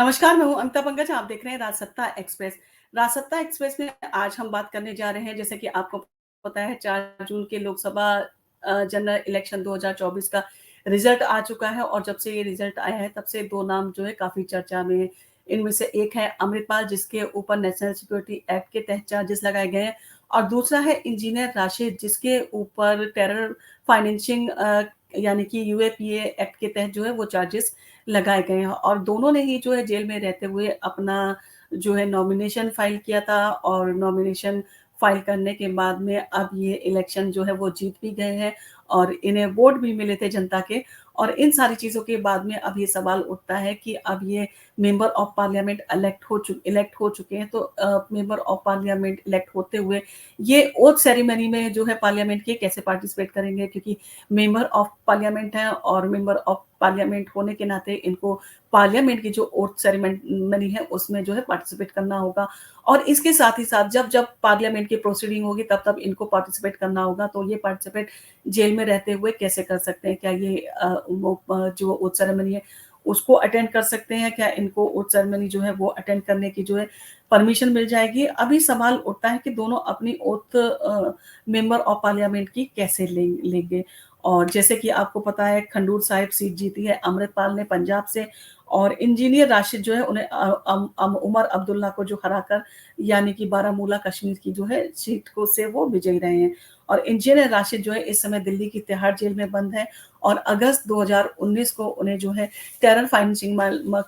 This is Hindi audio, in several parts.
नमस्कार, मैं हूँ अमिता पंकज, आप देख रहे हैं राजसत्ता एक्सप्रेस। राजसत्ता एक्सप्रेस में आज हम बात करने जा रहे हैं, जैसे कि आपको पता है 4 जून के लोकसभा जनरल इलेक्शन 2024 का रिजल्ट आ चुका है और जब से ये रिजल्ट आया है तब से 2 नाम जो है काफ़ी चर्चा में हैं। इनमें से एक है अमृतपाल, जिसके ऊपर नेशनल सिक्योरिटी एक्ट के तहत चार्जेस लगाए गए हैं और दूसरा है इंजीनियर राशिद, जिसके ऊपर टेरर फाइनेंसिंग यानी कि यूएपीए एक्ट के तहत जो है वो चार्जेस लगाए गए हैं और दोनों ने ही जो है जेल में रहते हुए अपना जो है नॉमिनेशन फाइल किया था और नॉमिनेशन फाइल करने के बाद में अब ये इलेक्शन जो है वो जीत भी गए हैं और इन्हें वोट भी मिले थे जनता के। और इन सारी चीज़ों के बाद में अब ये सवाल उठता है कि अब ये मेंबर ऑफ पार्लियामेंट इलेक्ट हो चुके हैं, तो मेंबर ऑफ पार्लियामेंट इलेक्ट होते हुए ये ओथ सेरेमनी में जो है पार्लियामेंट के कैसे पार्टिसिपेट करेंगे, क्योंकि मेंबर ऑफ पार्लियामेंट हैं और मेंबर ऑफ पार्लियामेंट होने के नाते इनको पार्लियामेंट की जो ओथ सेरेमनी है उसमें जो है पार्टिसिपेट करना होगा और इसके साथ ही साथ जब जब पार्लियामेंट की प्रोसीडिंग होगी तब तब इनको पार्टिसिपेट करना होगा। तो ये पार्टिसिपेट जेल में रहते हुए कैसे कर सकते हैं? क्या ये जो ओथ सेरेमनी है उसको अटेंड कर सकते हैं? क्या इनको ओथ सेरेमनी जो है वो अटेंड करने की जो है परमिशन मिल जाएगी? अभी सवाल उठता है कि दोनों अपनी ओथ मेंबर ऑफ पार्लियामेंट की कैसे लेंगे। और जैसे कि आपको पता है खंडूर साहिब सीट जीती है अमृतपाल ने पंजाब से और इंजीनियर राशिद जो है उन्हें उमर अब्दुल्ला को जो हराकर यानी कि बारामूला कश्मीर की जो है सीट को से वो विजयी रहे हैं। और इंजीनियर राशिद जो है इस समय दिल्ली की तिहाड़ जेल में बंद है और अगस्त 2019 को उन्हें जो है टेरर फाइनेंसिंग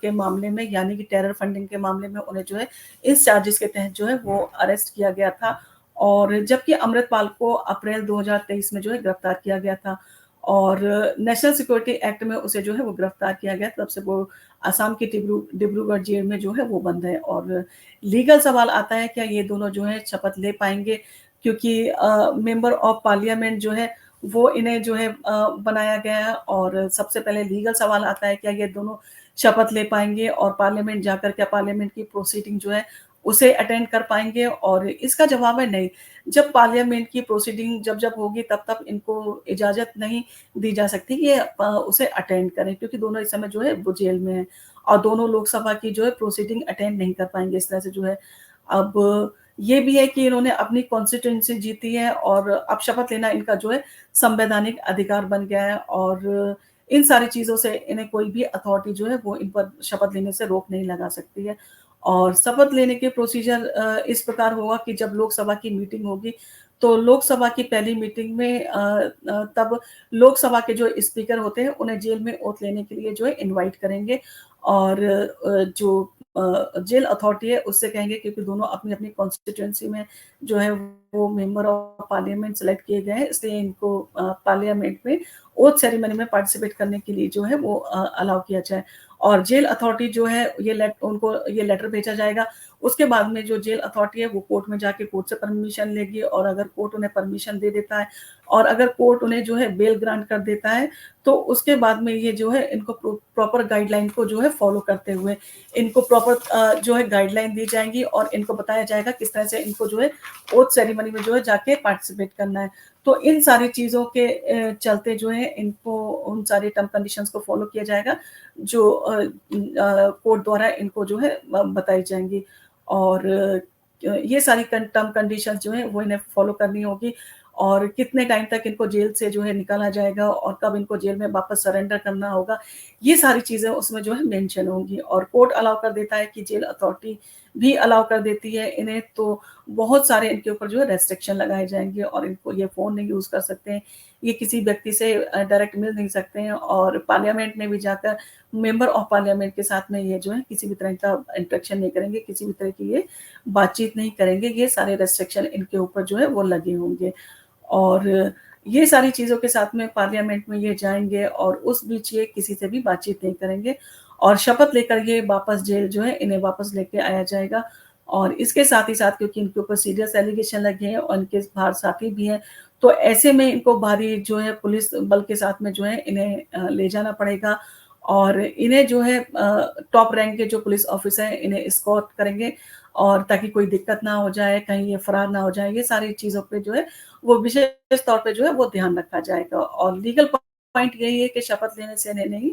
के मामले में यानी कि टेरर फंडिंग के मामले में उन्हें जो है इस चार्जेस के तहत जो है वो अरेस्ट किया गया था और जबकि अमृतपाल को अप्रैल 2023 में जो है गिरफ्तार किया गया था और नेशनल सिक्योरिटी एक्ट में उसे जो है वो गिरफ्तार किया गया, तब से वो असम की डिब्रूगढ़ जेल में जो है वो बंद है। और लीगल सवाल आता है क्या ये दोनों जो है शपथ ले पाएंगे, क्योंकि मेंबर ऑफ पार्लियामेंट जो है वो इन्हें जो है बनाया गया है और सबसे पहले लीगल सवाल आता है क्या ये दोनों शपथ ले पाएंगे और पार्लियामेंट जाकर क्या पार्लियामेंट की प्रोसीडिंग जो है उसे अटेंड कर पाएंगे। और इसका जवाब है नहीं। जब पार्लियामेंट की प्रोसीडिंग जब होगी तब तब इनको इजाजत नहीं दी जा सकती कि ये उसे अटेंड करें, क्योंकि दोनों इस समय जो है वो जेल में है और दोनों लोकसभा की जो है प्रोसीडिंग अटेंड नहीं कर पाएंगे इस तरह से जो है। अब ये भी है कि इन्होंने अपनी कॉन्स्टिट्यूंसी जीती है और अब शपथ लेना इनका जो है संवैधानिक अधिकार बन गया है और इन सारी चीज़ों से इन्हें कोई भी अथॉरिटी जो है वो इन पर शपथ लेने से रोक नहीं लगा सकती है। और शपथ लेने के प्रोसीजर इस प्रकार होगा कि जब लोकसभा की मीटिंग होगी तो लोकसभा की पहली मीटिंग में तब लोकसभा के जो स्पीकर होते हैं उन्हें जेल में ओथ लेने के लिए जो है इनवाइट करेंगे और जो जेल अथॉरिटी है उससे कहेंगे, क्योंकि दोनों अपनी अपनी कॉन्स्टिट्यूंसी में जो है वो मेंबर ऑफ पार्लियामेंट सेलेक्ट किए गए हैं, इसलिए इनको पार्लियामेंट में ओथ सेरेमनी में पार्टिसिपेट करने के लिए जो है वो अलाउ किया जाए। और जेल अथॉरिटी जो है उनको ये लेटर भेजा जाएगा। उसके बाद में जो जेल अथॉरिटी है वो कोर्ट में जाके कोर्ट से परमिशन लेगी और अगर कोर्ट उन्हें परमिशन दे देता है और अगर कोर्ट उन्हें जो है बेल ग्रांट कर देता है तो उसके बाद में ये जो है इनको प्रॉपर गाइडलाइन को जो है फॉलो करते हुए इनको प्रॉपर जो है गाइडलाइन दी जाएंगी और इनको बताया जाएगा किस तरह से इनको जो है ओथ सेरेमनी में जो है जाके पार्टिसिपेट करना है। तो इन सारी चीज़ों के चलते जो है इनको उन सारे टर्म कंडीशंस को फॉलो किया जाएगा जो कोर्ट द्वारा इनको जो है बताई जाएंगी और ये सारी टर्म कंडीशंस जो है वो इन्हें फॉलो करनी होगी और कितने टाइम तक इनको जेल से जो है निकाला जाएगा और कब इनको जेल में वापस सरेंडर करना होगा, ये सारी चीज़ें उसमें जो है मेंशन होंगी। और कोर्ट अलाउ कर देता है कि जेल अथॉरिटी भी अलाउ कर देती है इन्हें, तो बहुत सारे इनके ऊपर जो है रेस्ट्रिक्शन लगाए जाएंगे और इनको ये फ़ोन नहीं यूज़ कर सकते हैं, ये किसी व्यक्ति से डायरेक्ट मिल नहीं सकते हैं और पार्लियामेंट में भी जाकर मेंबर ऑफ पार्लियामेंट के साथ में ये जो है किसी भी तरह का इंटरेक्शन नहीं करेंगे, किसी भी तरह की ये बातचीत नहीं करेंगे। ये सारे रेस्ट्रिक्शन इनके ऊपर जो है वो लगे होंगे और ये सारी चीज़ों के साथ में पार्लियामेंट में ये जाएँगे और उस बीच ये किसी से भी बातचीत नहीं करेंगे और शपथ लेकर ये वापस जेल जो है इन्हें वापस लेके आया जाएगा। और इसके साथ ही साथ क्योंकि इनके ऊपर सीरियस एलिगेशन लगे हैं और इनके बाहर साथी भी हैं, तो ऐसे में इनको भारी जो है पुलिस बल के साथ में जो है इन्हें ले जाना पड़ेगा और इन्हें जो है टॉप रैंक के जो पुलिस ऑफिसर हैं इन्हें एस्कॉर्ट करेंगे और ताकि कोई दिक्कत ना हो जाए, कहीं ये फरार ना हो जाए, ये सारी चीज़ों पे जो है वो विशेष तौर पे जो है वो ध्यान रखा जाएगा। और लीगल पॉइंट यही है कि शपथ लेने से इन्हें नहीं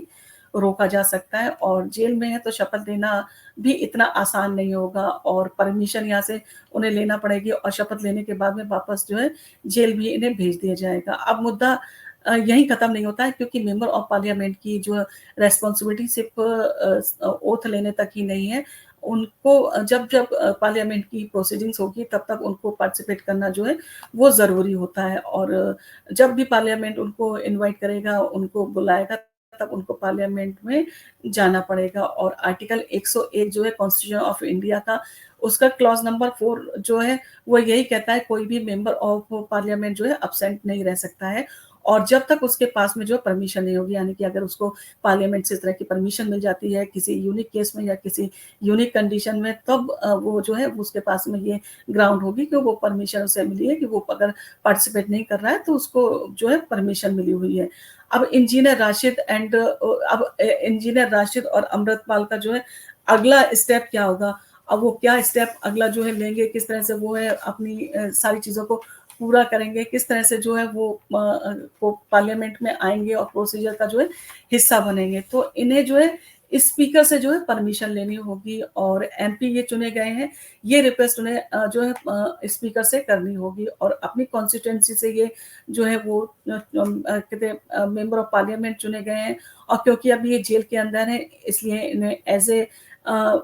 रोका जा सकता है और जेल में है तो शपथ लेना भी इतना आसान नहीं होगा और परमिशन यहाँ से उन्हें लेना पड़ेगी और शपथ लेने के बाद में वापस जो है जेल भी इन्हें भेज दिया जाएगा। अब मुद्दा यहीं खत्म नहीं होता है क्योंकि मेंबर ऑफ पार्लियामेंट की जो रिस्पॉन्सिबिलिटी सिर्फ़ ओथ लेने तक ही नहीं है, उनको जब-जब पार्लियामेंट की प्रोसीडिंग्स होगी तब-तब उनको पार्टिसिपेट करना जो है वो ज़रूरी होता है और जब भी पार्लियामेंट उनको इनवाइट करेगा, उनको बुलाएगा तब उनको पार्लियामेंट में जाना पड़ेगा और आर्टिकल 101 जो है कॉन्स्टिट्यूशन ऑफ इंडिया का, उसका क्लॉज़ नंबर 4 जो है वो यही कहता है कोई भी मेंबर ऑफ पार्लियामेंट जो है एब्सेंट नहीं रह सकता है और जब तक उसके पास में जो है परमिशन नहीं होगी, यानी कि अगर उसको पार्लियामेंट से इस तरह की परमिशन मिल जाती है किसी यूनिक केस में या किसी यूनिक कंडीशन में तब वो जो है उसके पास में ये ग्राउंड होगी कि वो परमिशन उसे मिली है कि वो अगर पार्टिसिपेट नहीं कर रहा है तो उसको जो है परमिशन मिली हुई है। अब इंजीनियर राशिद और अमृतपाल का जो है अगला स्टेप क्या होगा? अब वो क्या स्टेप अगला जो है लेंगे, किस तरह से वो है अपनी सारी चीज़ों को पूरा करेंगे, किस तरह से जो है वो पार्लियामेंट में आएँगे और प्रोसीजर का जो है हिस्सा बनेंगे। तो इन्हें जो है स्पीकर से जो है परमिशन लेनी होगी और एमपी ये चुने गए हैं, ये रिक्वेस्ट उन्हें जो है स्पीकर से करनी होगी और अपनी कॉन्स्टिट्यूएंसी से ये जो है वो कहते हैं मेंबर ऑफ पार्लियामेंट चुने गए हैं और क्योंकि अब ये जेल के अंदर है इसलिए इन्हें एज़ ए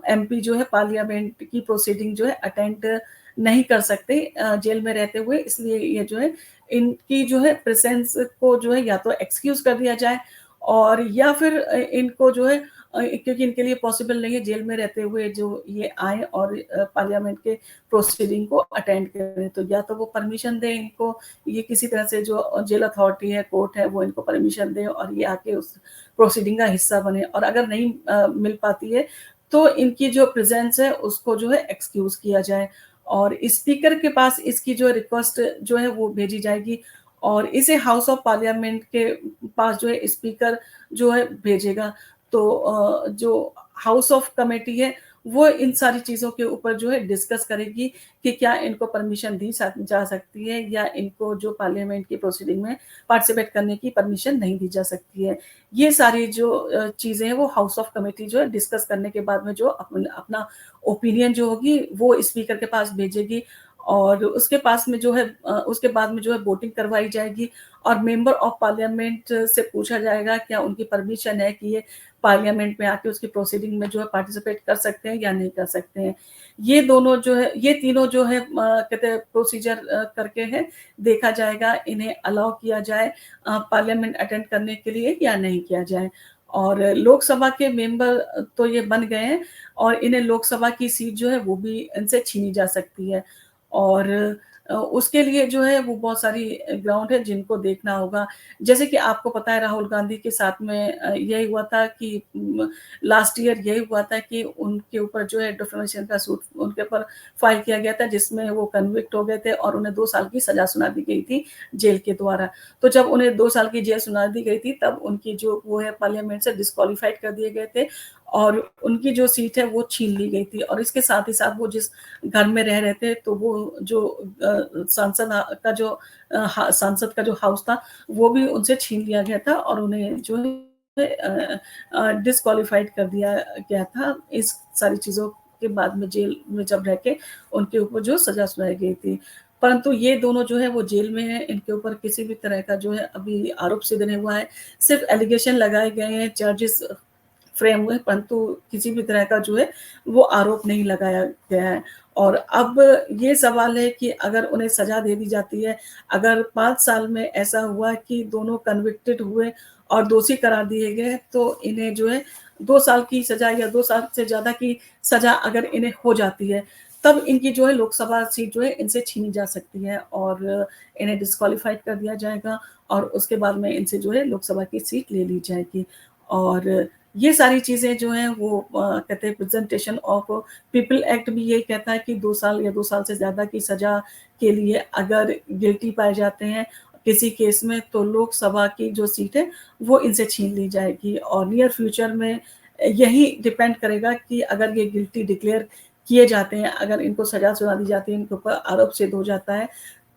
एमपी जो है पार्लियामेंट की प्रोसीडिंग जो है अटेंड नहीं कर सकते जेल में रहते हुए इसलिए ये जो है इनकी जो है प्रेज़ेंस को जो है या तो एक्सक्यूज़ कर दिया जाए और या फिर इनको जो है क्योंकि इनके लिए पॉसिबल नहीं है जेल में रहते हुए जो ये आएँ और पार्लियामेंट के प्रोसीडिंग को अटेंड करें। तो या तो वो परमिशन दें इनको, ये किसी तरह से जो जेल अथॉरिटी है, कोर्ट है, वो इनको परमिशन दें और ये आके उस प्रोसीडिंग का हिस्सा बने और अगर नहीं मिल पाती है, तो इनकी जो प्रेज़ेंस है उसको जो है एक्सक्यूज़ किया जाए और स्पीकर के पास इसकी जो रिक्वेस्ट जो है वो भेजी जाएगी और इसे हाउस ऑफ पार्लियामेंट के पास जो है स्पीकर जो है भेजेगा। तो जो हाउस ऑफ कमेटी है, वो इन सारी चीज़ों के ऊपर जो है डिस्कस करेगी कि क्या इनको परमिशन दी जा सकती है या इनको जो पार्लियामेंट की प्रोसीडिंग में पार्टिसिपेट करने की परमिशन नहीं दी जा सकती है। ये सारी जो चीज़ें हैं वो हाउस ऑफ कमेटी जो है डिस्कस करने के बाद में जो अपना ओपिनियन जो होगी वो स्पीकर के पास भेजेगी और उसके पास में जो है उसके बाद में जो है वोटिंग करवाई जाएगी और मेंबर ऑफ पार्लियामेंट से पूछा जाएगा क्या उनकी परमिशन है कि ये पार्लियामेंट में आके उसकी प्रोसीडिंग में जो है पार्टिसिपेट कर सकते हैं या नहीं कर सकते हैं। ये तीनों जो है कहते हैं प्रोसीजर करके है देखा जाएगा इन्हें अलाउ किया जाए पार्लियामेंट अटेंड करने के लिए या नहीं किया जाए। और लोकसभा के मेंबर तो ये बन गए हैं और इन्हें लोकसभा की सीट जो है वो भी इनसे छीनी जा सकती है। और उसके लिए जो है वो बहुत सारी ग्राउंड है जिनको देखना होगा। जैसे कि आपको पता है राहुल गांधी के साथ में यही हुआ था कि लास्ट ईयर यही हुआ था कि उनके ऊपर जो है डिफेमेशन का सूट उनके ऊपर फाइल किया गया था जिसमें वो कन्विक्ट हो गए थे और उन्हें 2 साल की सज़ा सुना दी गई थी जेल के द्वारा। तो जब उन्हें 2 साल की जेल सुना दी गई थी तब उनकी जो वो है पार्लियामेंट से डिस्क्वालिफाइड कर दिए गए थे और उनकी जो सीट है वो छीन ली गई थी और इसके साथ ही साथ वो जिस घर में रह रहे थे तो वो जो सांसद का जो हाउस था वो भी उनसे छीन लिया गया था और उन्हें जो है डिस्क्वालिफाइड कर दिया गया था इस सारी चीज़ों के बाद में जेल में जब रह के उनके ऊपर जो सज़ा सुनाई गई थी। परंतु ये दोनों जो है वो जेल में हैं, इनके ऊपर किसी भी तरह का जो है अभी आरोप सिद्ध नहीं हुआ है। सिर्फ़ एलिगेशन लगाए गए हैं, चार्जेस फ्रेम हुए परंतु किसी भी तरह का जो है वो आरोप नहीं लगाया गया है। और अब ये सवाल है कि अगर उन्हें सज़ा दे दी जाती है, अगर 5 साल में ऐसा हुआ कि दोनों कन्विक्टेड हुए और दोषी करार दिए गए, तो इन्हें जो है 2 साल की सज़ा या 2 साल से ज़्यादा की सज़ा अगर इन्हें हो जाती है, तब इनकी जो है लोकसभा सीट जो है इनसे छीनी जा सकती है और इन्हें डिस्क्वालिफ़ाइड कर दिया जाएगा और उसके बाद में इनसे जो है लोकसभा की सीट ले ली जाएगी। और ये सारी चीज़ें जो हैं वो कहते हैं प्रेज़ेंटेशन ऑफ पीपल एक्ट भी यही कहता है कि 2 साल या 2 साल से ज़्यादा की सज़ा के लिए अगर गिल्टी पाए जाते हैं किसी केस में तो लोकसभा की जो सीट है वो इनसे छीन ली जाएगी और नियर फ्यूचर में यही डिपेंड करेगा कि अगर ये गिल्टी डिक्लेयर किए जाते हैं, अगर इनको सज़ा सुना दी जाती है, इनके ऊपर आरोप सिद्ध हो जाता है,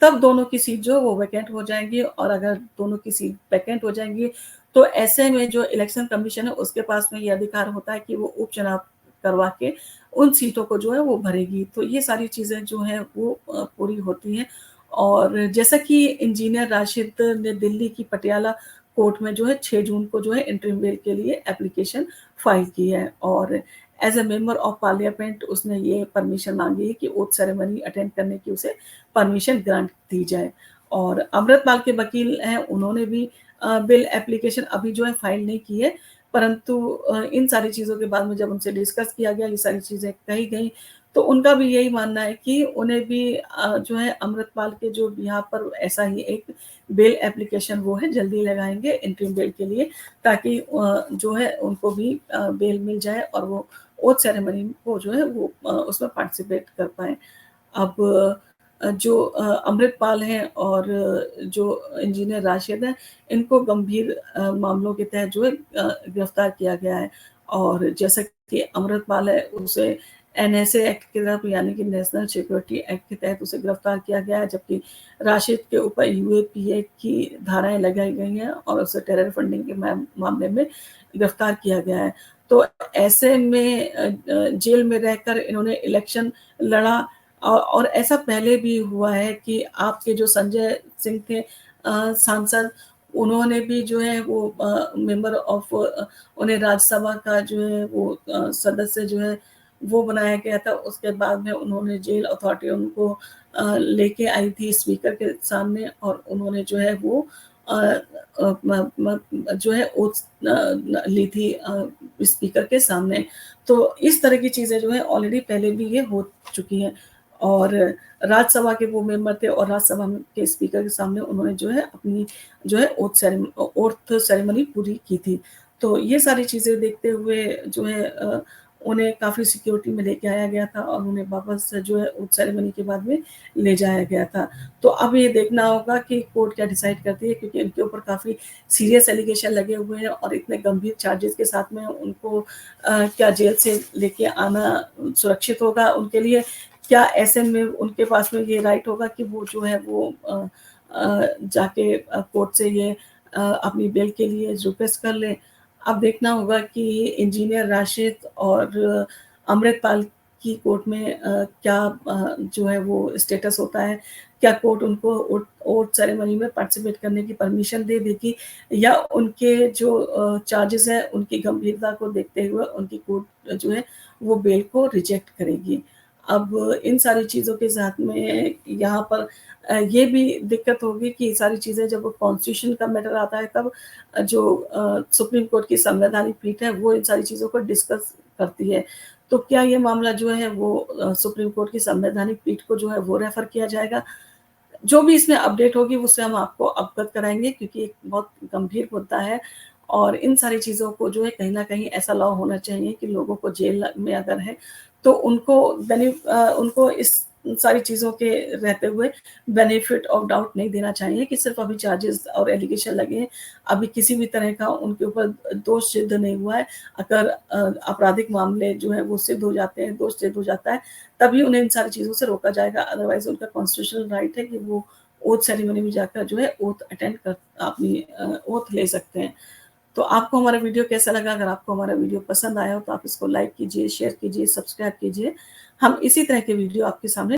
तब दोनों की सीट जो है वो वैकेंट हो जाएँगी और अगर दोनों की सीट वैकेंट हो जाएँगी तो ऐसे में जो इलेक्शन कमीशन है उसके पास में ये अधिकार होता है कि वो उपचुनाव करवा के उन सीटों को जो है वो भरेगी। तो ये सारी चीज़ें जो हैं वो पूरी होती हैं और जैसा कि इंजीनियर राशिद ने दिल्ली की पटियाला कोर्ट में जो है 6 जून को जो है इंटरिम बेल के लिए एप्लीकेशन फाइल की है और as a member of parliament उसने ये परमिशन माँगी है कि ओथ सेरेमनी अटेंड करने की उसे परमिशन ग्रांट दी जाए। और अमृतपाल के वकील हैं, उन्होंने भी बिल एप्लीकेशन अभी जो है फाइल नहीं की है, परंतु इन सारी चीज़ों के बाद में जब उनसे डिस्कस किया गया, ये सारी चीज़ें कही गई, तो उनका भी यही मानना है कि उन्हें भी जो है अमृतपाल के जो बिहाफ़ पर ऐसा ही एक बेल एप्लीकेशन वो है जल्दी लगाएँगे इंटरिम बेल के लिए ताकि जो है उनको भी बेल मिल जाए और वो ओथ सेरेमनी को जो है वो उसमें पार्टिसिपेट कर पाएँ। अब जो अमृतपाल हैं और जो इंजीनियर राशिद हैं, इनको गंभीर मामलों के तहत जो है गिरफ्तार किया गया है और जैसा कि अमृतपाल है, उसे एनएसए एक्ट के तहत यानी कि नेशनल सिक्योरिटी एक्ट के तहत उसे गिरफ्तार किया गया है, जबकि राशिद के ऊपर यूएपीए की धाराएँ लगाई गई हैं और उसे टेरर फंडिंग के मामले में गिरफ्तार किया गया है। तो ऐसे में जेल में रहकर इन्होंने इलेक्शन लड़ा और ऐसा पहले भी हुआ है कि आपके जो संजय सिंह थे सांसद, उन्होंने भी जो है वो मेंबर ऑफ उन्हें राज्यसभा का जो है वो सदस्य जो है वो बनाया गया था। उसके बाद में उन्होंने जेल अथॉरिटी उनको लेके आई थी स्पीकर के सामने और उन्होंने जो है वो अ म म जो है ओथ ली थी स्पीकर के सामने। तो इस तरह की चीज़ें जो है ऑलरेडी पहले भी ये हो चुकी हैं और राज्यसभा के वो मेंबर थे और राज्यसभा के स्पीकर के सामने उन्होंने जो है अपनी जो है ओथ सेरेमनी पूरी की थी। तो ये सारी चीज़ें देखते हुए जो है उन्हें काफ़ी सिक्योरिटी में लेके आया गया था और उन्हें वापस जो है ओथ सेरेमनी के बाद में ले जाया गया था। तो अब ये देखना होगा कि कोर्ट क्या डिसाइड करती है क्योंकि इनके ऊपर काफ़ी सीरियस एलिगेशन लगे हुए हैं और इतने गंभीर चार्जेस के साथ में उनको क्या जेल से लेके आना सुरक्षित होगा उनके लिए? क्या ऐसे में उनके पास में ये राइट होगा कि वो जो है वो जाके कोर्ट से ये अपनी बेल के लिए रिक्वेस्ट कर लें? अब देखना होगा कि इंजीनियर राशिद और अमृतपाल की कोर्ट में क्या जो है वो स्टेटस होता है। क्या कोर्ट उनको ओथ सेरेमनी में पार्टिसिपेट करने की परमिशन दे देगी या उनके जो चार्जेस हैं, उनकी गंभीरता को देखते हुए उनकी कोर्ट जो है वो बेल को रिजेक्ट करेगी। अब इन सारी चीज़ों के साथ में यहाँ पर ये भी दिक्कत होगी कि सारी चीज़ें जब कॉन्स्टिट्यूशन का मैटर आता है तब जो सुप्रीम कोर्ट की संवैधानिक पीठ है वो इन सारी चीज़ों को डिस्कस करती है। तो क्या ये मामला जो है वो सुप्रीम कोर्ट की संवैधानिक पीठ को जो है वो रेफ़र किया जाएगा? जो भी इसमें अपडेट होगी उससे हम आपको अवगत कराएँगे क्योंकि एक बहुत गंभीर मुद्दा है और इन सारी चीज़ों को जो है कहीं न कहीं ऐसा लॉ होना चाहिए कि लोगों को जेल में अगर है तो उनको इस सारी चीज़ों के रहते हुए बेनिफिट ऑफ डाउट नहीं देना चाहिए कि सिर्फ़ अभी चार्जेस और एलिगेशन लगे हैं। अभी किसी भी तरह का उनके ऊपर दोष सिद्ध नहीं हुआ है। अगर आपराधिक मामले जो हैं वो सिद्ध हो जाते हैं, दोष सिद्ध हो जाता है, तभी उन्हें इन सारी चीज़ों से रोका जाएगा। अदरवाइज़ उनका कॉन्स्टिट्यूशनल राइट है कि वो ओथ सेरेमनी में जाकर जो है ओथ अटेंड कर अपनी ओथ ले सकते हैं। तो आपको हमारा वीडियो कैसा लगा? अगर आपको हमारा वीडियो पसंद आया हो तो आप इसको लाइक कीजिए, शेयर कीजिए, सब्सक्राइब कीजिए। हम इसी तरह के वीडियो आपके सामने